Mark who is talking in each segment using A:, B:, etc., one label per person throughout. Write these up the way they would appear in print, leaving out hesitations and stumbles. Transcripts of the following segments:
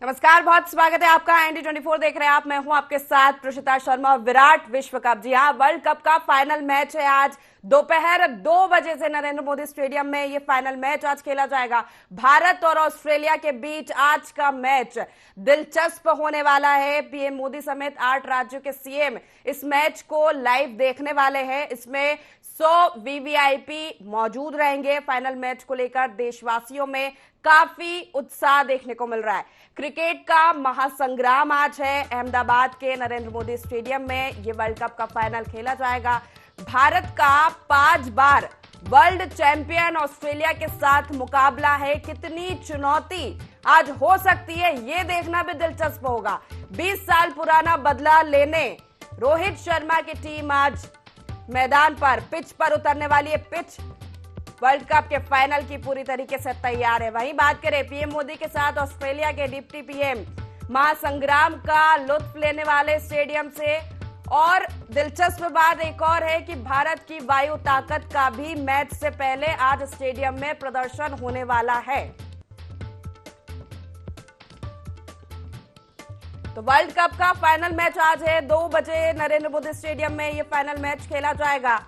A: नमस्कार, बहुत स्वागत है आपका। ND24 देख रहे हैं आप। मैं हूं आपके साथ प्रशिता शर्मा। विराट विश्व कप, जी हाँ, वर्ल्ड कप का फाइनल मैच है। आज दोपहर 2 बजे से नरेंद्र मोदी स्टेडियम में ये फाइनल मैच आज खेला जाएगा। भारत और ऑस्ट्रेलिया के बीच आज का मैच दिलचस्प होने वाला है। पीएम मोदी समेत 8 राज्यों के सीएम इस मैच को लाइव देखने वाले हैं। इसमें 100 वीवीआईपी मौजूद रहेंगे। फाइनल मैच को लेकर देशवासियों में काफी उत्साह देखने को मिल रहा है। क्रिकेट का महासंग्राम आज है। अहमदाबाद के नरेंद्र मोदी स्टेडियम में ये वर्ल्ड कप का फाइनल खेला जाएगा। भारत का 5 बार वर्ल्ड चैंपियन ऑस्ट्रेलिया के साथ मुकाबला है। कितनी चुनौती आज हो सकती है, ये देखना भी दिलचस्प होगा। 20 साल पुराना बदला लेने रोहित शर्मा की टीम आज मैदान पर, पिच पर उतरने वाली है। पिच वर्ल्ड कप के फाइनल की पूरी तरीके से तैयार है। वहीं बात करें पीएम मोदी के साथ ऑस्ट्रेलिया के डिप्टी पीएम महासंग्राम का लुत्फ लेने वाले स्टेडियम से। और दिलचस्प बात एक और है कि भारत की वायु ताकत का भी मैच से पहले आज स्टेडियम में प्रदर्शन होने वाला है। तो वर्ल्ड कप का फाइनल मैच आज है 2 बजे नरेंद्र मोदी स्टेडियम में यह फाइनल मैच खेला जाएगा।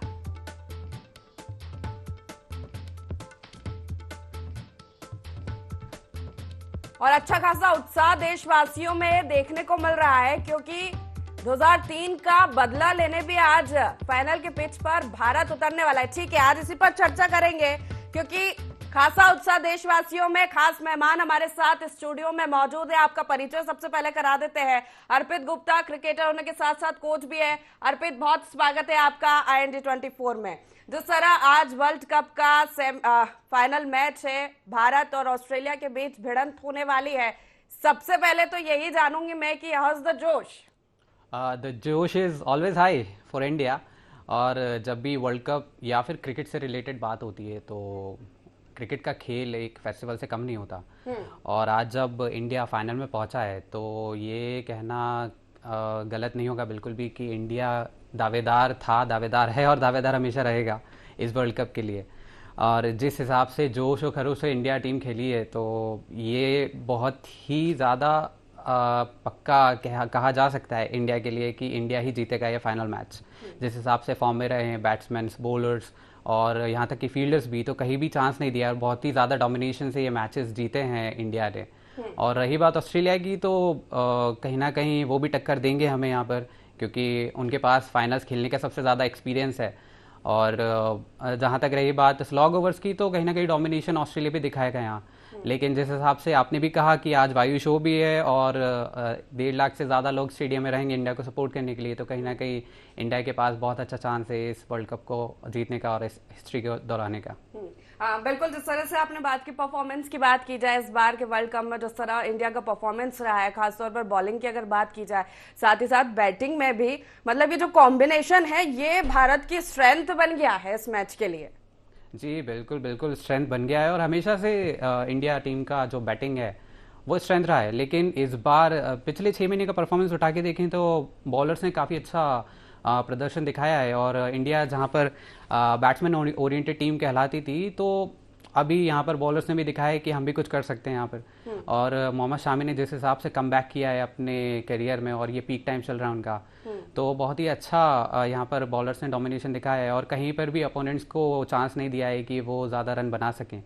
A: और अच्छा खासा उत्साह देशवासियों में देखने को मिल रहा है, क्योंकि 2003 का बदला लेने भी आज फाइनल के पिच पर भारत उतरने वाला है। ठीक है, आज इसी पर चर्चा करेंगे, क्योंकि खासा उत्साह देशवासियों में। खास मेहमान हमारे साथ स्टूडियो में मौजूद है। आपका परिचय सबसे पहले करा देते हैं। अर्पित गुप्ता क्रिकेटर होने के साथ साथ कोच भी है। अर्पित, बहुत स्वागत है आपका IND24 में। जिस तरह आज वर्ल्ड कप का फाइनल मैच है, भारत और ऑस्ट्रेलिया के बीच भिड़ंत होने वाली है। सबसे पहले तो यही जानूंगी मैं कि हाउ इज द जोश?
B: द जोश is always high for India. और जब भी वर्ल्ड कप या फिर क्रिकेट से रिलेटेड बात होती है तो क्रिकेट का खेल एक फेस्टिवल से कम नहीं होता। और आज जब इंडिया फाइनल में पहुंचा है तो ये कहना गलत नहीं होगा बिल्कुल भी कि इंडिया दावेदार था, दावेदार है और दावेदार हमेशा रहेगा इस वर्ल्ड कप के लिए। और जिस हिसाब से जोश और खरोश से इंडिया टीम खेली है तो ये बहुत ही ज़्यादा पक्का कहा जा सकता है इंडिया के लिए कि इंडिया ही जीतेगा ये फाइनल मैच। जिस हिसाब से फॉर्म में रहे हैं बैट्समैन, बॉलर्स और यहाँ तक कि फील्डर्स भी, तो कहीं भी चांस नहीं दिया और बहुत ही ज़्यादा डोमिनेशन से ये मैचेस जीते हैं इंडिया ने। और रही बात ऑस्ट्रेलिया की, तो कहीं ना कहीं वो भी टक्कर देंगे हमें यहाँ पर, क्योंकि उनके पास फाइनल्स खेलने का सबसे ज़्यादा एक्सपीरियंस है। और जहाँ तक रही बात स्लॉग ओवर्स की, तो कहीं ना कहीं डोमिनेशन ऑस्ट्रेलिया भी दिखाएगा यहाँ। लेकिन जिस हिसाब से आपने भी कहा कि आज वायु शो भी है और 1.5 लाख से ज़्यादा लोग स्टेडियम में रहेंगे इंडिया को सपोर्ट करने के लिए, तो कहीं ना कहीं इंडिया के पास बहुत अच्छा चांस है इस वर्ल्ड कप को जीतने का और इस हिस्ट्री को दोहराने का।
A: हाँ बिल्कुल, जिस तरह से आपने बात की, परफॉर्मेंस की बात की जाए इस बार के वर्ल्ड कप में, जिस तरह इंडिया का परफॉर्मेंस रहा है, खासतौर पर बॉलिंग की अगर बात की जाए, साथ ही साथ बैटिंग में भी, मतलब ये जो कॉम्बिनेशन है ये भारत की स्ट्रेंथ बन गया है इस मैच के लिए।
B: जी बिल्कुल बिल्कुल, स्ट्रेंथ बन गया है। और हमेशा से इंडिया टीम का जो बैटिंग है वो स्ट्रेंथ रहा है। लेकिन इस बार पिछले 6 महीने का परफॉर्मेंस उठा के देखें तो बॉलर्स ने काफ़ी अच्छा प्रदर्शन दिखाया है। और इंडिया जहां पर बैट्समैन ओरिएंटेड टीम कहलाती थी, तो अभी यहाँ पर बॉलर्स ने भी दिखाया है कि हम भी कुछ कर सकते हैं यहाँ पर। और मोहम्मद शामी ने जिस हिसाब से कमबैक किया है अपने करियर में, और ये पीक टाइम चल रहा है उनका, तो बहुत ही अच्छा यहाँ पर बॉलर्स ने डोमिनेशन दिखाया है। और कहीं पर भी अपोनेंट्स को चांस नहीं दिया है कि वो ज़्यादा रन बना सकें।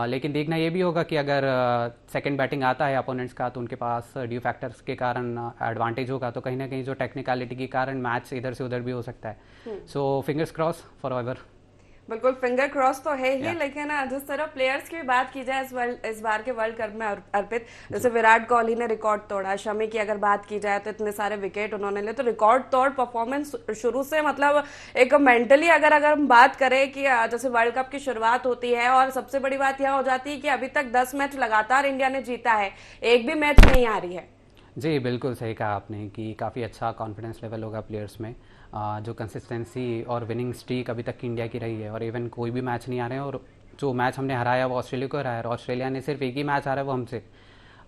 B: लेकिन देखना ये भी होगा कि अगर सेकंड बैटिंग आता है अपोनेंट्स का, तो उनके पास ड्यू फैक्टर्स के कारण एडवांटेज होगा, तो कहीं ना कहीं जो टेक्निकलिटी के कारण मैच इधर से उधर भी हो सकता है। So fingers cross for ever.
A: बिल्कुल, फिंगर क्रॉस तो है ही। लेकिन जिस तरह प्लेयर्स की बात की जाए इस बार के वर्ल्ड कप में अर्पित, जैसे विराट कोहली ने रिकॉर्ड तोड़ा, शमी की अगर बात की जाए तो इतने सारे विकेट उन्होंने लिए, तो रिकॉर्ड तोड़ परफॉर्मेंस शुरू से, मतलब एक मेंटली अगर हम बात करें कि जैसे वर्ल्ड कप की शुरुआत होती है और सबसे बड़ी बात यह हो जाती है कि अभी तक 10 मैच लगातार इंडिया ने जीता है, एक भी मैच नहीं आ रही है।
B: जी बिल्कुल सही कहा आपने कि काफ़ी अच्छा कॉन्फिडेंस लेवल होगा प्लेयर्स में। जो कंसिस्टेंसी और विनिंग स्ट्रीक अभी तक की इंडिया की रही है, और इवन कोई भी मैच नहीं आ रहे हैं। और जो मैच हमने हराया वो ऑस्ट्रेलिया को हराया, और ऑस्ट्रेलिया ने सिर्फ एक ही मैच हारा वो हमसे।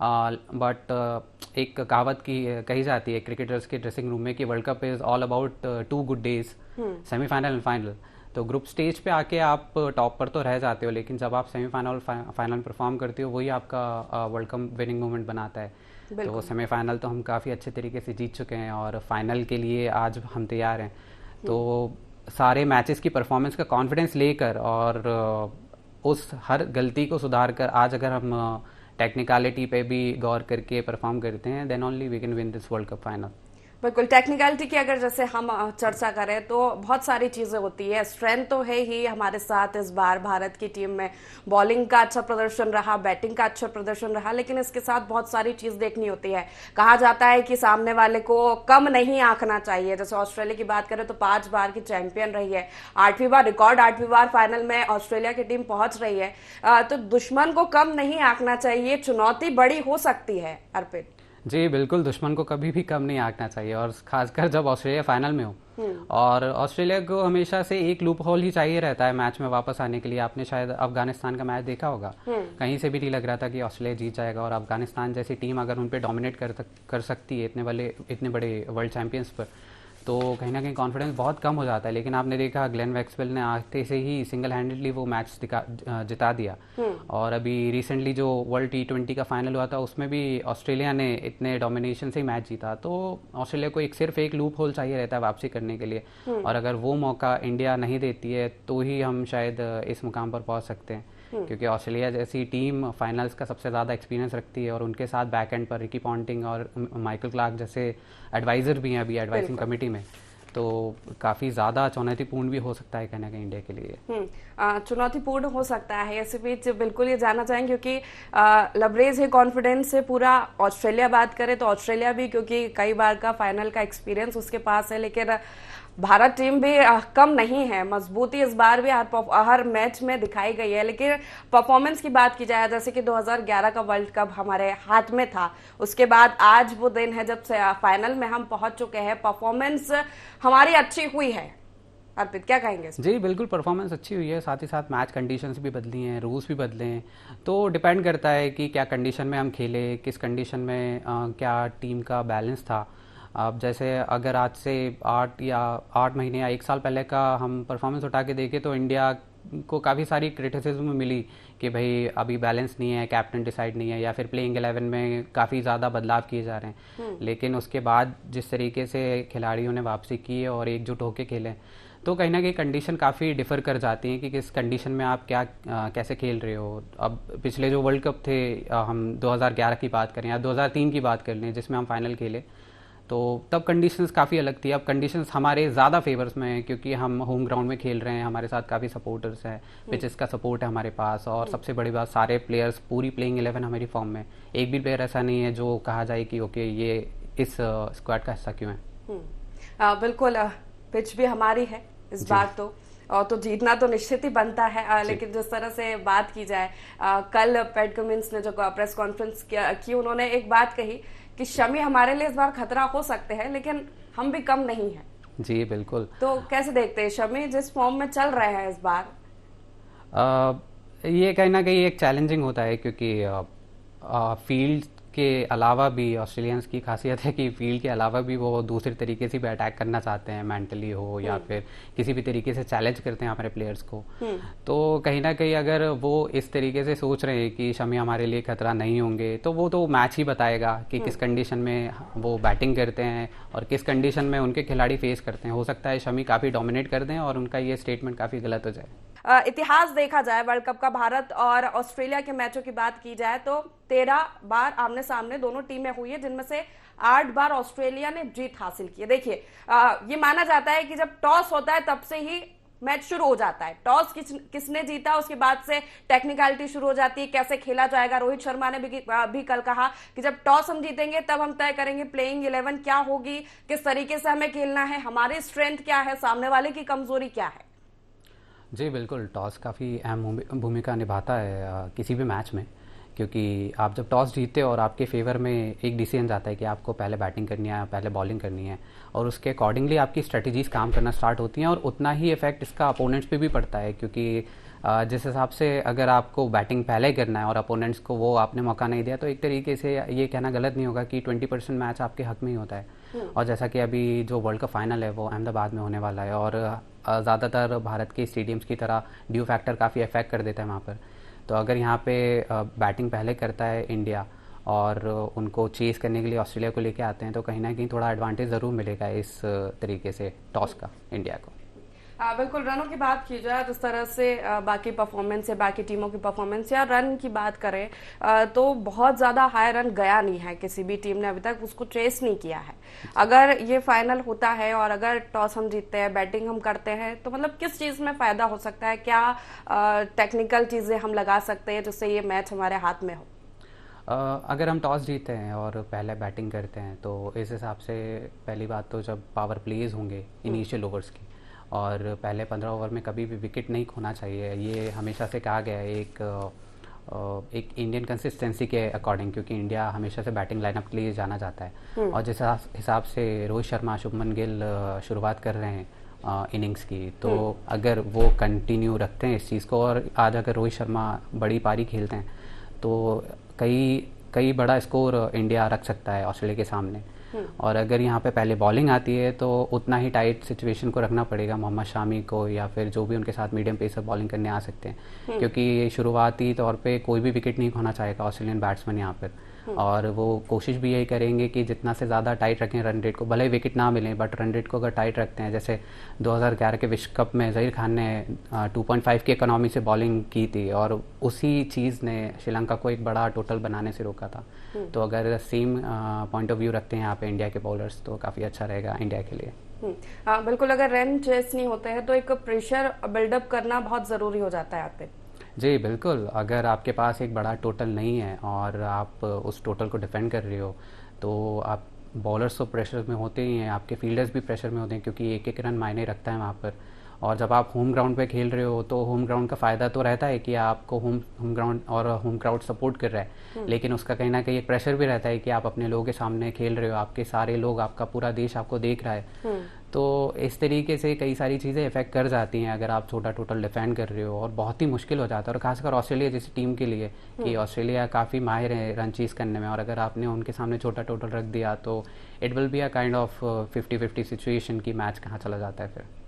B: बट एक कहावत की कही जाती है क्रिकेटर्स के ड्रेसिंग रूम में कि world cup is all about 2 good days, semifinal and final. तो ग्रुप स्टेज पे आके आप टॉप पर तो रह जाते हो, लेकिन जब आप सेमीफाइनल फाइनल परफॉर्म करते हो वही आपका वर्ल्ड कप विनिंग मोमेंट बनाता है। तो सेमीफाइनल तो हम काफ़ी अच्छे तरीके से जीत चुके हैं और फाइनल के लिए आज हम तैयार हैं। तो सारे मैचेस की परफॉर्मेंस का कॉन्फिडेंस लेकर और उस हर गलती को सुधार कर आज अगर हम टेक्निकलिटी पे भी गौर करके परफॉर्म करते हैं, then only we can win this world cup final.
A: बिल्कुल, टेक्निकलिटी की अगर जैसे हम चर्चा करें तो बहुत सारी चीजें होती है। स्ट्रेंथ तो है ही हमारे साथ इस बार भारत की टीम में, बॉलिंग का अच्छा प्रदर्शन रहा, बैटिंग का अच्छा प्रदर्शन रहा, लेकिन इसके साथ बहुत सारी चीज देखनी होती है। कहा जाता है कि सामने वाले को कम नहीं आंकना चाहिए। जैसे ऑस्ट्रेलिया की बात करें तो 5 बार की चैंपियन रही है, 8वीं बार रिकॉर्ड 8वीं बार फाइनल में ऑस्ट्रेलिया की टीम पहुंच रही है। तो दुश्मन को कम नहीं आंकना चाहिए, चुनौती बड़ी हो सकती है। अर्पित
B: जी बिल्कुल, दुश्मन को कभी भी कम नहीं आंकना चाहिए, और खासकर जब ऑस्ट्रेलिया फाइनल में हो। और ऑस्ट्रेलिया को हमेशा से एक लूप होल ही चाहिए रहता है मैच में वापस आने के लिए। आपने शायद अफगानिस्तान का मैच देखा होगा, कहीं से भी नहीं लग रहा था कि ऑस्ट्रेलिया जीत जाएगा, और अफगानिस्तान जैसी टीम अगर उन पे डोमिनेट कर सकती है इतने बड़े वर्ल्ड चैंपियंस पर, तो कहीं ना कहीं कॉन्फिडेंस बहुत कम हो जाता है। लेकिन आपने देखा ग्लेन मैक्सवेल ने आते से ही सिंगल हैंडेडली वो मैच जिता दिया। और अभी रिसेंटली जो वर्ल्ड T20 का फाइनल हुआ था उसमें भी ऑस्ट्रेलिया ने इतने डोमिनेशन से ही मैच जीता। तो ऑस्ट्रेलिया को सिर्फ एक लूप होल चाहिए रहता है वापसी करने के लिए, और अगर वो मौका इंडिया नहीं देती है तो ही हम शायद इस मुकाम पर पहुंच सकते हैं। क्योंकि ऑस्ट्रेलिया जैसी टीम फाइनल्स का सबसे ज़्यादा एक्सपीरियंस रखती है, और उनके साथ बैक एंड पर रिकी पॉन्टिंग और माइकल क्लार्क जैसे एडवाइज़र भी हैं अभी एडवाइजिंग कमेटी में, तो काफ़ी ज़्यादा चुनौतीपूर्ण भी हो सकता है कहना कि इंडिया के लिए।
A: चुनौतीपूर्ण हो सकता है, इसी बीच बिल्कुल ये जानना चाहेंगे क्योंकि लबरेज है कॉन्फिडेंस से पूरा। ऑस्ट्रेलिया बात करें तो ऑस्ट्रेलिया भी क्योंकि कई बार का फाइनल का एक्सपीरियंस उसके पास है, लेकिन भारत टीम भी कम नहीं है। मजबूती इस बार भी हर मैच में दिखाई गई है। लेकिन परफॉर्मेंस की बात की जाए, जैसे कि 2011 का वर्ल्ड कप हमारे हाथ में था, उसके बाद आज वो दिन है जब से फाइनल में हम पहुंच चुके हैं। परफॉर्मेंस हमारी अच्छी हुई है। अर्पित क्या कहेंगे?
B: जी बिल्कुल, परफॉर्मेंस अच्छी हुई है, साथ ही साथ मैच कंडीशंस भी बदली हैं, रूल्स भी बदले हैं। तो डिपेंड करता है कि क्या कंडीशन में हम खेले, किस कंडीशन में क्या टीम का बैलेंस था। अब जैसे अगर आज से 8 महीने या 1 साल पहले का हम परफॉर्मेंस उठा के देखें तो इंडिया को काफ़ी सारी क्रिटिसिज्म मिली कि भाई अभी बैलेंस नहीं है, कैप्टन डिसाइड नहीं है, या फिर प्लेइंग 11 में काफ़ी ज़्यादा बदलाव किए जा रहे हैं। लेकिन उसके बाद जिस तरीके से खिलाड़ियों ने वापसी की और एकजुट होकर खेले, तो कहीं ना कहीं कंडीशन काफ़ी डिफर कर जाती हैं कि किस कंडीशन में आप कैसे खेल रहे हो। अब पिछले जो वर्ल्ड कप थे, हम 2011 की बात करें या 2003 की बात कर लें जिसमें हम फाइनल खेले, तो तब कंडीशंस काफ़ी अलग थी। अब कंडीशंस हमारे ज़्यादा फेवर्स में हैं क्योंकि हम होम ग्राउंड में खेल रहे हैं, हमारे साथ काफ़ी सपोर्टर्स हैं, पिचेस का सपोर्ट है हमारे पास, और सबसे बड़ी बात सारे प्लेयर्स, पूरी प्लेइंग 11 हमारी फॉर्म में। एक भी प्लेयर ऐसा नहीं है जो कहा जाए कि ओके ये इस स्क्वाड का हिस्सा क्यों है।
A: बिल्कुल, पिच भी हमारी है इस बार तो जीतना तो निश्चित ही बनता है। लेकिन जिस तरह से बात की जाए, कल पैट कमिंस ने जो प्रेस कॉन्फ्रेंस की उन्होंने एक बात कही कि शमी हमारे लिए इस बार खतरा हो सकते हैं, लेकिन हम भी कम नहीं हैं।
B: जी बिल्कुल।
A: तो कैसे देखते हैं शमी जिस फॉर्म में चल रहे हैं इस बार?
B: ये कहीं ना कहीं एक चैलेंजिंग होता है क्योंकि फील्ड के अलावा भी ऑस्ट्रेलियंस की खासियत है कि फील्ड के अलावा भी वो दूसरे तरीके से भी अटैक करना चाहते हैं, मेंटली हो या फिर किसी भी तरीके से चैलेंज करते हैं हमारे प्लेयर्स को। तो कहीं ना कहीं अगर वो इस तरीके से सोच रहे हैं कि शमी हमारे लिए खतरा नहीं होंगे, तो वो तो मैच ही बताएगा कि किस कंडीशन में वो बैटिंग करते हैं और किस कंडीशन में उनके खिलाड़ी फेस करते हैं। हो सकता है शमी काफ़ी डोमिनेट कर दें और उनका ये स्टेटमेंट काफ़ी गलत हो जाए।
A: इतिहास देखा जाए वर्ल्ड कप का, भारत और ऑस्ट्रेलिया के मैचों की बात की जाए तो 13 बार आमने सामने दोनों टीमें हुई है, जिनमें से 8 बार ऑस्ट्रेलिया ने जीत हासिल की है। देखिए, ये माना जाता है कि जब टॉस होता है तब से ही मैच शुरू हो जाता है। टॉस किसने जीता उसके बाद से टेक्निकलिटी शुरू हो जाती है, कैसे खेला जाएगा। रोहित शर्मा ने भी कल कहा कि जब टॉस हम जीतेंगे तब हम तय करेंगे प्लेइंग 11 क्या होगी, किस तरीके से हमें खेलना है, हमारी स्ट्रेंथ क्या है, सामने वाले की कमजोरी क्या है।
B: जी बिल्कुल, टॉस काफ़ी अहम भूमिका निभाता है किसी भी मैच में, क्योंकि आप जब टॉस जीतते हो और आपके फेवर में एक डिसीजन जाता है कि आपको पहले बैटिंग करनी है, पहले बॉलिंग करनी है, और उसके अकॉर्डिंगली आपकी स्ट्रेटजीज काम करना स्टार्ट होती हैं, और उतना ही इफेक्ट इसका अपोनेंट्स पे भी पड़ता है। क्योंकि जिस हिसाब से अगर आपको बैटिंग पहले करना है और अपोनेंट्स को वो आपने मौका नहीं दिया, तो एक तरीके से ये कहना गलत नहीं होगा कि 20% मैच आपके हक में ही होता है। और जैसा कि अभी जो वर्ल्ड कप फाइनल है वो अहमदाबाद में होने वाला है, और ज़्यादातर भारत के स्टेडियम्स की तरह ड्यू फैक्टर काफ़ी अफेक्ट कर देता है वहाँ पर। तो अगर यहाँ पे बैटिंग पहले करता है इंडिया और उनको चेस करने के लिए ऑस्ट्रेलिया को लेके आते हैं, तो कहीं ना कहीं थोड़ा एडवांटेज ज़रूर मिलेगा इस तरीके से टॉस का इंडिया को।
A: बिल्कुल, रनों की बात की जाए, जिस तरह से बाकी परफॉर्मेंस है, बाकी टीमों की परफॉर्मेंस या रन की बात करें तो बहुत ज़्यादा हाई रन गया नहीं है, किसी भी टीम ने अभी तक उसको चेस नहीं किया है। अगर ये फाइनल होता है और अगर टॉस हम जीतते हैं, बैटिंग हम करते हैं, तो मतलब किस चीज़ में फ़ायदा हो सकता है? क्या टेक्निकल चीज़ें हम लगा सकते हैं जिससे ये मैच हमारे हाथ में हो?
B: अगर हम टॉस जीतते हैं और पहले बैटिंग करते हैं तो इस हिसाब से पहली बात तो जब पावर प्लेज होंगे इनिशियल ओवर्स की, और पहले 15 ओवर में कभी भी विकेट नहीं खोना चाहिए, ये हमेशा से कहा गया है एक इंडियन कंसिस्टेंसी के अकॉर्डिंग, क्योंकि इंडिया हमेशा से बैटिंग लाइनअप के लिए जाना जाता है। और जिस हिसाब से रोहित शर्मा, शुभमन गिल शुरुआत कर रहे हैं इनिंग्स की, तो अगर वो कंटिन्यू रखते हैं इस चीज़ को, और आज अगर रोहित शर्मा बड़ी पारी खेलते हैं तो कई बड़ा स्कोर इंडिया रख सकता है ऑस्ट्रेलिया के सामने। और अगर यहाँ पे पहले बॉलिंग आती है तो उतना ही टाइट सिचुएशन को रखना पड़ेगा मोहम्मद शामी को, या फिर जो भी उनके साथ मीडियम पेसर बॉलिंग करने आ सकते हैं, क्योंकि शुरुआती तौर पे कोई भी विकेट नहीं खोना चाहेगा ऑस्ट्रेलियन बैट्समैन यहाँ पर। और वो कोशिश भी यही करेंगे कि जितना से ज़्यादा टाइट रखें रन रेट को, भले ही विकेट ना मिले बट रन रेट को अगर टाइट रखते हैं, जैसे 2011 के विश्व कप में ज़हीर खान ने 2.5 की इकोनॉमी से बॉलिंग की थी और उसी चीज़ ने श्रीलंका को एक बड़ा टोटल बनाने से रोका था। तो अगर सेम पॉइंट ऑफ व्यू रखते हैं यहाँ पे इंडिया के बॉलर्स तो काफ़ी अच्छा रहेगा इंडिया के लिए।
A: बिल्कुल, अगर रन चेस नहीं होते हैं तो एक प्रेशर बिल्डअप करना बहुत ज़रूरी हो जाता है यहाँ पे।
B: जी बिल्कुल, अगर आपके पास एक बड़ा टोटल नहीं है और आप उस टोटल को डिफेंड कर रहे हो तो आप बॉलर्स तो प्रेशर में होते ही हैं, आपके फील्डर्स भी प्रेशर में होते हैं, क्योंकि एक एक रन मायने रखता है वहाँ पर। और जब आप होम ग्राउंड पे खेल रहे हो तो होम ग्राउंड का फ़ायदा तो रहता है कि आपको होम ग्राउंड और होम क्राउड सपोर्ट कर रहा है, लेकिन उसका कहीं ना कहीं एक प्रेशर भी रहता है कि आप अपने लोगों के सामने खेल रहे हो, आपके सारे लोग, आपका पूरा देश आपको देख रहा है। तो इस तरीके से कई सारी चीज़ें इफेक्ट कर जाती हैं अगर आप छोटा टोटल डिफेंड कर रहे हो, और बहुत ही मुश्किल हो जाता है, और खासकर ऑस्ट्रेलिया जैसी टीम के लिए कि ऑस्ट्रेलिया काफ़ी माहिर है रन चेज़ करने में, और अगर आपने उनके सामने छोटा टोटल रख दिया तो it will be a kind of 50-50 situation की मैच कहाँ चला जाता है फिर।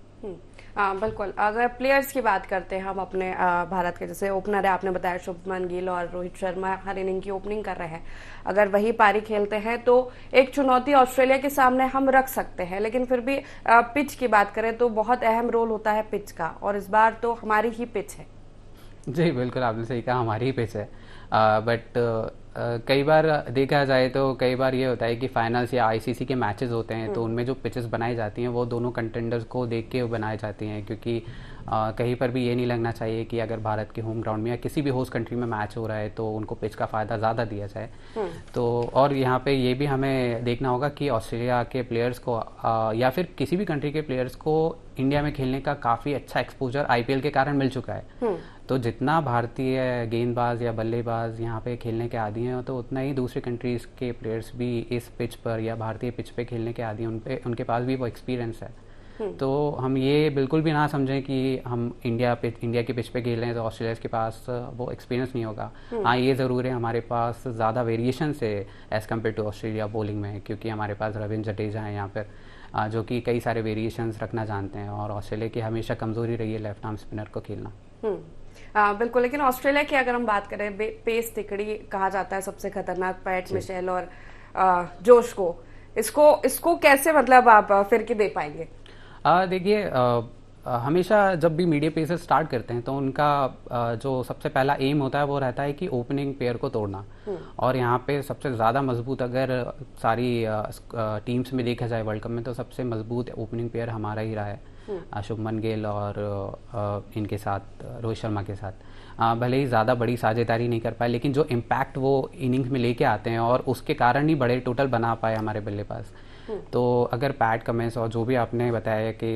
A: बिल्कुल, अगर प्लेयर्स की बात करते हैं हम अपने भारत के, जैसे ओपनर है, आपने बताया शुभमन गिल और रोहित शर्मा हर इनिंग की ओपनिंग कर रहे हैं, अगर वही पारी खेलते हैं तो एक चुनौती ऑस्ट्रेलिया के सामने हम रख सकते हैं। लेकिन फिर भी पिच की बात करें तो बहुत अहम रोल होता है पिच का, और इस बार तो हमारी ही पिच है।
B: जी बिल्कुल, आपने सही कहा, हमारी ही पिच है। बट कई बार देखा जाए तो कई बार ये होता है कि फाइनल्स या आईसीसी के मैचेस होते हैं तो उनमें जो पिचेस बनाई जाती हैं वो दोनों कंटेंडर्स को देख के बनाई जाती हैं, क्योंकि कहीं पर भी ये नहीं लगना चाहिए कि अगर भारत के होम ग्राउंड में या किसी भी होस्ट कंट्री में मैच हो रहा है तो उनको पिच का फ़ायदा ज़्यादा दिया जाए। तो और यहाँ पे ये भी हमें देखना होगा कि ऑस्ट्रेलिया के प्लेयर्स को या फिर किसी भी कंट्री के प्लेयर्स को इंडिया में खेलने का काफ़ी अच्छा एक्सपोजर आईपीएल के कारण मिल चुका है। तो जितना भारतीय गेंदबाज या बल्लेबाज यहाँ पे खेलने के आदी हैं तो उतना ही दूसरी कंट्रीज़ के प्लेयर्स भी इस पिच पर या भारतीय पिच पे खेलने के आदी हैं, उनके पास भी वो एक्सपीरियंस है। तो हम ये बिल्कुल भी ना समझें कि हम इंडिया की पिच पे खेल रहे हैं तो ऑस्ट्रेलिया के पास वो एक्सपीरियंस नहीं होगा। हाँ, ये ज़रूर है, हमारे पास ज़्यादा वेरिएशन है as compare to Australia bowling में, क्योंकि हमारे पास रविंद्र जडेजा हैं यहाँ पर जो कि कई सारे वेरिएशंस रखना जानते हैं, और ऑस्ट्रेलिया की हमेशा कमज़ोरी रही है लेफ्ट आर्म स्पिनर को खेलना।
A: बिल्कुल, लेकिन ऑस्ट्रेलिया की अगर हम बात करें, पेस तिकड़ी कहा जाता है सबसे खतरनाक, पैट मिशेल और जोश को, इसको कैसे मतलब आप फिर के दे पाएंगे?
B: देखिए, हमेशा जब भी मीडियम पेसर स्टार्ट करते हैं तो उनका जो सबसे पहला एम होता है वो रहता है कि ओपनिंग पेयर को तोड़ना। और यहाँ पे सबसे ज़्यादा मजबूत अगर सारी टीम्स में देखा जाए वर्ल्ड कप में तो सबसे मजबूत ओपनिंग पेयर हमारा ही रहा है, शुभमन गिल और इनके साथ रोहित शर्मा के साथ। भले ही ज़्यादा बड़ी साझेदारी नहीं कर पाए, लेकिन जो इम्पैक्ट वो इनिंग्स में लेके आते हैं और उसके कारण ही बड़े टोटल बना पाए हमारे बल्लेबाज। तो अगर पैट कमिंस और जो भी आपने बताया कि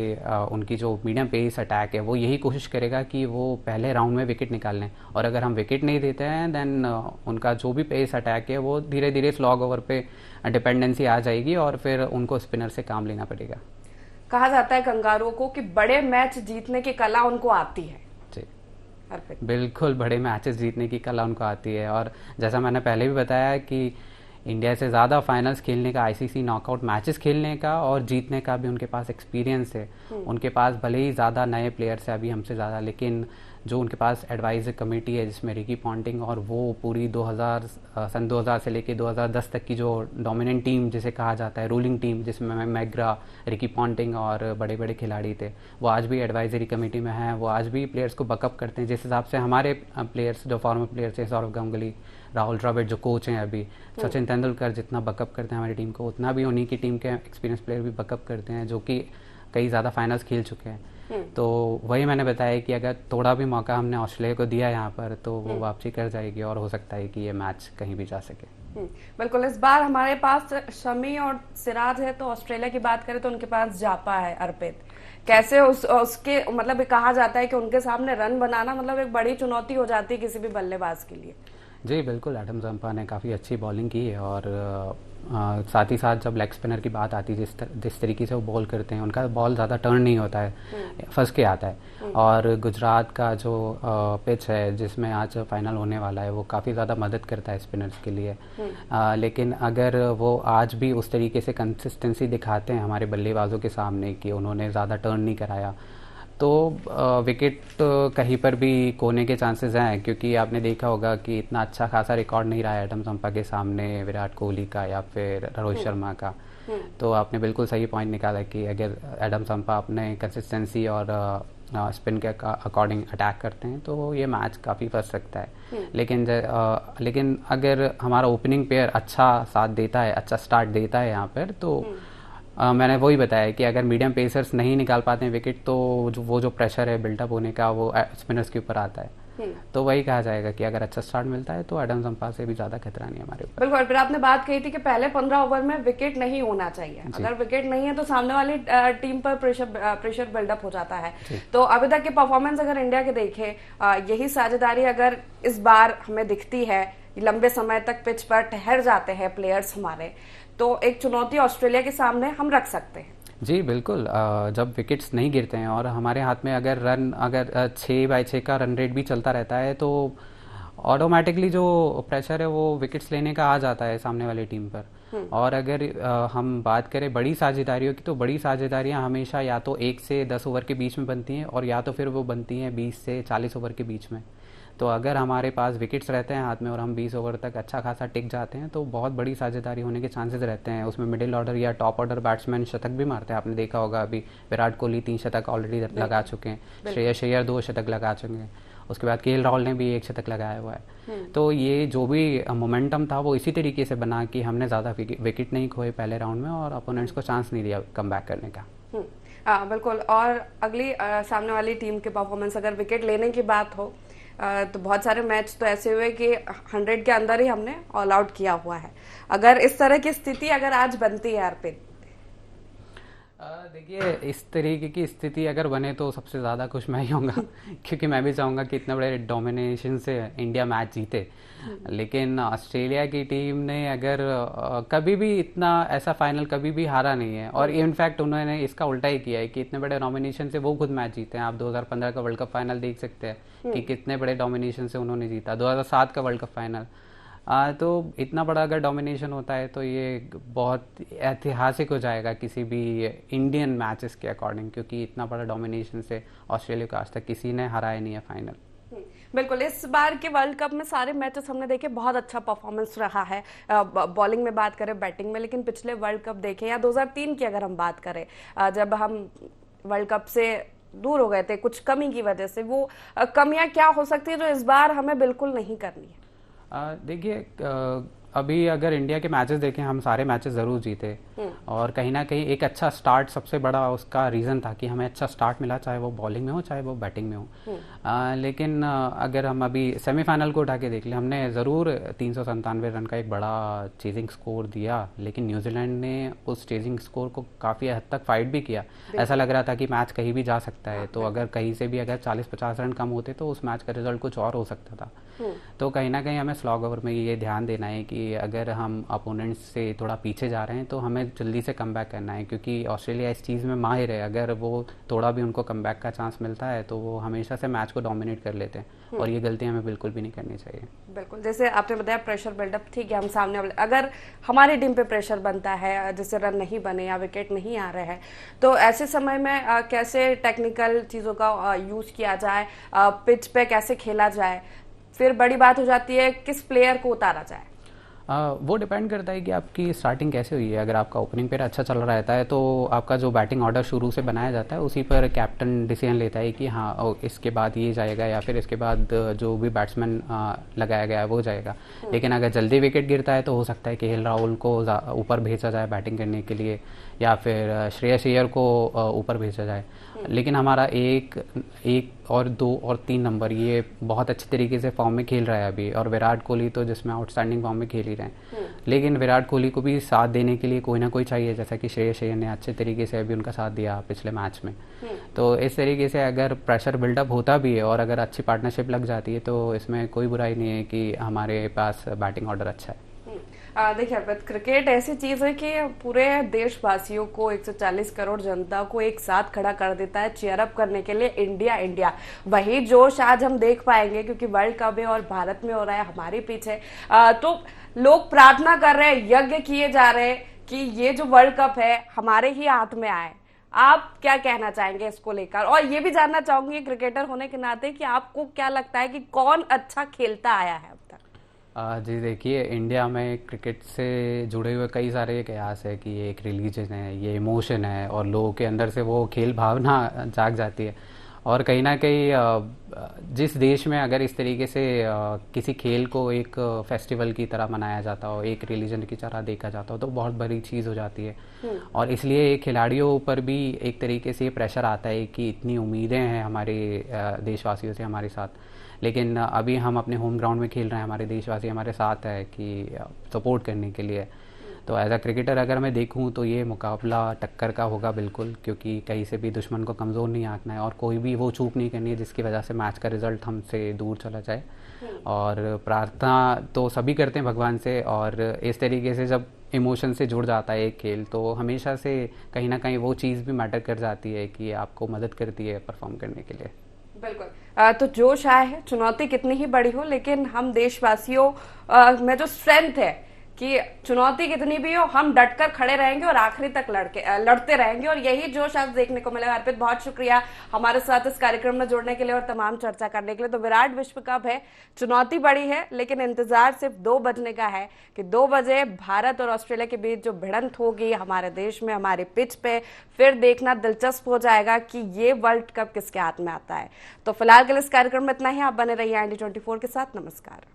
B: उनकी जो मीडियम पेस अटैक है वो यही कोशिश करेगा कि वो पहले राउंड में विकेट निकाल लें, और अगर हम विकेट नहीं देते हैं देन उनका जो भी पेस अटैक है वो धीरे धीरे स्लॉग ओवर पे डिपेंडेंसी आ जाएगी और फिर उनको स्पिनर से काम लेना पड़ेगा।
A: कहा जाता है कंगारुओं को कि बड़े मैच जीतने की कला उनको आती है।
B: जी बिल्कुल, बड़े मैचेस जीतने की कला उनको आती है, और जैसा मैंने पहले भी बताया कि इंडिया से ज़्यादा फाइनल्स खेलने का, आईसीसी नॉकआउट मैचेस खेलने का और जीतने का भी उनके पास एक्सपीरियंस है। उनके पास भले ही ज़्यादा नए प्लेयर्स है अभी हमसे ज़्यादा, लेकिन जो उनके पास एडवाइजर कमेटी है जिसमें रिकी पॉन्टिंग और वो पूरी सन 2000 से लेके 2010 तक की जो डोमिनेंट टीम जिसे कहा जाता है, रूलिंग टीम, जिसमें मैग्रा, रिकी पॉन्टिंग और बड़े बड़े खिलाड़ी थे, वो आज भी एडवाइजरी कमेटी में हैं। वो आज भी प्लेयर्स को बकअप करते हैं जिस हिसाब से हमारे प्लेयर्स जो फॉर्मर प्लेयर्स हैं, सौरव गांगुली, राहुल द्रविड़ जो कोच हैं अभी, सचिन तेंदुलकर जितना बकअप करते हैं हमारी टीम को, उतना भी उन्हीं की टीम के एक्सपीरियंस प्लेयर भी बकअप करते हैं जो कि कई ज़्यादा फाइनल्स खेल चुके हैं। तो वही मैंने बताया कि अगर थोड़ा भी मौका हमने ऑस्ट्रेलिया को दिया यहाँ पर तो वो वापसी कर जाएगी और हो सकता है कि ये मैच कहीं भी जा सके।
A: बिल्कुल, इस बार हमारे पास शमी और सिराज है, तो ऑस्ट्रेलिया की बात करें तो उनके पास जापा है, अर्पित। कैसे उसके मतलब कहा जाता है कि उनके सामने रन बनाना मतलब एक बड़ी चुनौती हो जाती है किसी भी बल्लेबाज के लिए।
B: जी बिल्कुल, एडम जंपा ने काफ़ी अच्छी बॉलिंग की है और साथ ही साथ जब लेग स्पिनर की बात आती है, जिस तरीके से वो बॉल करते हैं, उनका बॉल ज़्यादा टर्न नहीं होता है, फंस के आता है। और गुजरात का जो पिच है जिसमें आज फाइनल होने वाला है, वो काफ़ी ज़्यादा मदद करता है स्पिनर्स के लिए। लेकिन अगर वो आज भी उस तरीके से कंसिस्टेंसी दिखाते हैं हमारे बल्लेबाजों के सामने कि उन्होंने ज़्यादा टर्न नहीं कराया, तो विकेट कहीं पर भी खोने के चांसेस हैं, क्योंकि आपने देखा होगा कि इतना अच्छा खासा रिकॉर्ड नहीं रहा है एडम जंपा के सामने विराट कोहली का या फिर रोहित शर्मा का। तो आपने बिल्कुल सही पॉइंट निकाला कि अगर एडम जंपा अपने कंसिस्टेंसी और स्पिन के अकॉर्डिंग अटैक करते हैं तो ये मैच काफ़ी फंस सकता है। लेकिन अगर हमारा ओपनिंग पेयर अच्छा साथ देता है, अच्छा स्टार्ट देता है यहाँ पर, तो मैंने वही बताया कि अगर मीडियम पेसर्स नहीं निकाल पाते हैं विकेट तो वो जो प्रेशर है बिल्डअप होने का वो स्पिनर्स के ऊपर आता है। तो वही कहा जाएगा कि अगर अच्छा स्टार्ट मिलता है तो एडम जंपा से भी ज़्यादा खतरा नहीं हमारे ऊपर।
A: बिल्कुल, फिर आपने बात कही थी कि पहले 15 ओवर में विकेट नहीं होना चाहिए। अगर विकेट नहीं है तो सामने वाली टीम पर प्रेशर बिल्डअप हो जाता है। तो अभी तक के परफॉर्मेंस अगर इंडिया के देखें, यही साझेदारी अगर इस बार हमें दिखती है, लंबे समय तक पिच पर ठहर जाते हैं प्लेयर्स हमारे, तो एक चुनौती ऑस्ट्रेलिया के सामने हम रख सकते हैं।
B: जी बिल्कुल, जब विकेट्स नहीं गिरते हैं और हमारे हाथ में अगर 6/6 का रन रेट भी चलता रहता है तो ऑटोमेटिकली जो प्रेशर है वो विकेट्स लेने का आ जाता है सामने वाली टीम पर। और अगर हम बात करें बड़ी साझेदारियों की, तो बड़ी साझेदारियां हमेशा या तो 1 से 10 ओवर के बीच में बनती हैं और या तो फिर वो बनती हैं 20 से 40 ओवर के बीच में। तो अगर हमारे पास विकेट्स रहते हैं हाथ में और हम 20 ओवर तक अच्छा खासा टिक जाते हैं तो बहुत बड़ी साझेदारी होने के चांसेस रहते हैं। उसमें मिडिल ऑर्डर या टॉप ऑर्डर बैट्समैन शतक भी मारते हैं। आपने देखा होगा अभी विराट कोहली 3 शतक ऑलरेडी लगा चुके हैं, श्रेयस अय्यर 2 शतक लगा चुके हैं, उसके बाद केएल राहुल ने भी 1 शतक लगाया हुआ है। तो ये जो भी मोमेंटम था वो इसी तरीके से बना कि हमने ज़्यादा विकेट नहीं खोए पहले राउंड में और अपोनेंट्स को चांस नहीं दिया कम बैक करने का।
A: बिल्कुल, और अगली सामने वाली टीम के परफॉर्मेंस, अगर विकेट लेने की बात हो तो बहुत सारे मैच तो ऐसे हुए कि 100 के अंदर ही हमने ऑल आउट किया हुआ है। अगर इस तरह की स्थिति अगर आज बनती है अर्पित,
B: देखिए इस तरीके की स्थिति अगर बने तो सबसे ज़्यादा खुश मैं ही होऊंगा क्योंकि मैं भी चाहूँगा कि इतने बड़े डोमिनेशन से इंडिया मैच जीते। लेकिन ऑस्ट्रेलिया की टीम ने अगर कभी भी इतना ऐसा फाइनल कभी भी हारा नहीं है और इनफैक्ट उन्होंने इसका उल्टा ही किया है कि इतने बड़े डोमिनेशन से वो खुद मैच जीते हैं। आप 2015 का वर्ल्ड कप फाइनल देख सकते हैं कि कितने बड़े डोमिनेशन से उन्होंने जीता, 2007 का वर्ल्ड कप फाइनल। तो इतना बड़ा अगर डोमिनेशन होता है तो ये बहुत ऐतिहासिक हो जाएगा किसी भी इंडियन मैचेस के अकॉर्डिंग, क्योंकि इतना बड़ा डोमिनेशन से ऑस्ट्रेलिया को आज तक किसी ने हराया नहीं है फाइनल।
A: बिल्कुल, इस बार के वर्ल्ड कप में सारे मैचेस हमने देखे, बहुत अच्छा परफॉर्मेंस रहा है बॉलिंग में बात करें, बैटिंग में। लेकिन पिछले वर्ल्ड कप देखें या 2003 की अगर हम बात करें, जब हम वर्ल्ड कप से दूर हो गए थे कुछ कमी की वजह से, वो कमियां क्या हो सकती है जो इस बार हमें बिल्कुल नहीं करनी है?
B: देखिए अभी अगर इंडिया के मैचेस देखें, हम सारे मैचेस ज़रूर जीते और कहीं ना कहीं एक अच्छा स्टार्ट सबसे बड़ा उसका रीज़न था कि हमें अच्छा स्टार्ट मिला, चाहे वो बॉलिंग में हो चाहे वो बैटिंग में हो। लेकिन अगर हम अभी सेमीफाइनल को उठा के देख लें, हमने ज़रूर 397 रन का एक बड़ा चेजिंग स्कोर दिया, लेकिन न्यूजीलैंड ने उस चेजिंग स्कोर को काफ़ी हद तक फाइट भी किया। ऐसा लग रहा था कि मैच कहीं भी जा सकता है, तो अगर कहीं से भी अगर 40-50 रन कम होते तो उस मैच का रिजल्ट कुछ और हो सकता था। तो कहीं ना कहीं हमें स्लॉग ओवर में ये ध्यान देना है कि अगर हम अपोनेंट्स से थोड़ा पीछे जा रहे हैं तो हमें जल्दी से कम बैक करना है, क्योंकि ऑस्ट्रेलिया इस चीज़ में माहिर है। अगर वो थोड़ा भी उनको कम बैक का चांस मिलता है तो वो हमेशा से मैच को डोमिनेट कर लेते हैं। और ये गलती हमें बिल्कुल भी नहीं करनी चाहिए।
A: बिल्कुल, जैसे आपने बताया प्रेशर बिल्डअप, ठीक है, हम सामने वाले अगर हमारी टीम पे प्रेशर बनता है, जैसे रन नहीं बने या विकेट नहीं आ रहे हैं, तो ऐसे समय में कैसे टेक्निकल चीज़ों का यूज किया जाए, पिच पे कैसे खेला जाए, फिर बड़ी बात हो जाती है किस प्लेयर को उतारा जाए।
B: वो डिपेंड करता है कि आपकी स्टार्टिंग कैसे हुई है। अगर आपका ओपनिंग पेयर अच्छा चल रहा रहता है तो आपका जो बैटिंग ऑर्डर शुरू से बनाया जाता है उसी पर कैप्टन डिसीजन लेता है कि हाँ इसके बाद ये जाएगा या फिर इसके बाद जो भी बैट्समैन लगाया गया है वो जाएगा। लेकिन अगर जल्दी विकेट गिरता है तो हो सकता है कि केएल राहुल को ऊपर भेजा जाए बैटिंग करने के लिए या फिर श्रेयस अय्यर को ऊपर भेजा जाए। लेकिन हमारा एक और 2 और 3 नंबर ये बहुत अच्छे तरीके से फॉर्म में खेल रहा है अभी, और विराट कोहली तो जिसमें आउटस्टैंडिंग फॉर्म में खेल ही रहे हैं। लेकिन विराट कोहली को भी साथ देने के लिए कोई ना कोई चाहिए, जैसा कि श्रेयस अय्यर ने अच्छे तरीके से अभी उनका साथ दिया पिछले मैच में। तो इस तरीके से अगर प्रेशर बिल्डअप होता भी है और अगर अच्छी पार्टनरशिप लग जाती है तो इसमें कोई बुराई नहीं है कि हमारे पास बैटिंग ऑर्डर अच्छा है।
A: देखिए अर्पित, क्रिकेट ऐसी चीज है कि पूरे देशवासियों को 140 करोड़ जनता को एक साथ खड़ा कर देता है चीयर अप करने के लिए, इंडिया इंडिया। वही जोश आज हम देख पाएंगे क्योंकि वर्ल्ड कप है और भारत में हो रहा है हमारे पीछे। तो लोग प्रार्थना कर रहे हैं, यज्ञ किए जा रहे हैं कि ये जो वर्ल्ड कप है हमारे ही हाथ में आए। आप क्या कहना चाहेंगे इसको लेकर, और ये भी जानना चाहूंगी क्रिकेटर होने के नाते कि आपको क्या लगता है कि कौन अच्छा खेलता आया है अब तक।
B: जी देखिए, इंडिया में क्रिकेट से जुड़े हुए कई सारे कयास है कि ये एक रिलीजन है, ये इमोशन है और लोगों के अंदर से वो खेल भावना जाग जाती है। और कहीं ना कहीं जिस देश में अगर इस तरीके से किसी खेल को एक फेस्टिवल की तरह मनाया जाता हो, एक रिलीजन की तरह देखा जाता हो, तो बहुत बड़ी चीज़ हो जाती है। और इसलिए खिलाड़ियों पर भी एक तरीके से प्रेशर आता है कि इतनी उम्मीदें हैं हमारे देशवासियों से हमारे साथ, लेकिन अभी हम अपने होम ग्राउंड में खेल रहे हैं, हमारे देशवासी हमारे साथ है कि सपोर्ट करने के लिए। तो एज अ क्रिकेटर अगर मैं देखूं तो ये मुकाबला टक्कर का होगा बिल्कुल, क्योंकि कहीं से भी दुश्मन को कमज़ोर नहीं आंकना है और कोई भी वो चूक नहीं करनी है जिसकी वजह से मैच का रिजल्ट हमसे दूर चला जाए। और प्रार्थना तो सभी करते हैं भगवान से, और इस तरीके से जब इमोशन से जुड़ जाता है एक खेल तो हमेशा से कहीं ना कहीं वो चीज़ भी मैटर कर जाती है कि आपको मदद करती है परफॉर्म करने के लिए।
A: बिल्कुल, तो जोश आया है, चुनौती कितनी ही बड़ी हो, लेकिन हम देशवासियों में जो स्ट्रेंथ है कि चुनौती कितनी भी हो हम डटकर खड़े रहेंगे और आखिरी तक लड़ते रहेंगे, और यही जोश आज देखने को मिलेगा। अर्पित, बहुत शुक्रिया हमारे साथ इस कार्यक्रम में जुड़ने के लिए और तमाम चर्चा करने के लिए। तो विराट विश्व कप है, चुनौती बड़ी है, लेकिन इंतजार सिर्फ 2 बजने का है कि 2 बजे भारत और ऑस्ट्रेलिया के बीच जो भिड़ंत होगी हमारे देश में, हमारे पिच पे, फिर देखना दिलचस्प हो जाएगा कि ये वर्ल्ड कप किसके हाथ में आता है। तो फिलहाल के लिए इस कार्यक्रम में इतना ही। आप बने रहिए IND24 के साथ। नमस्कार।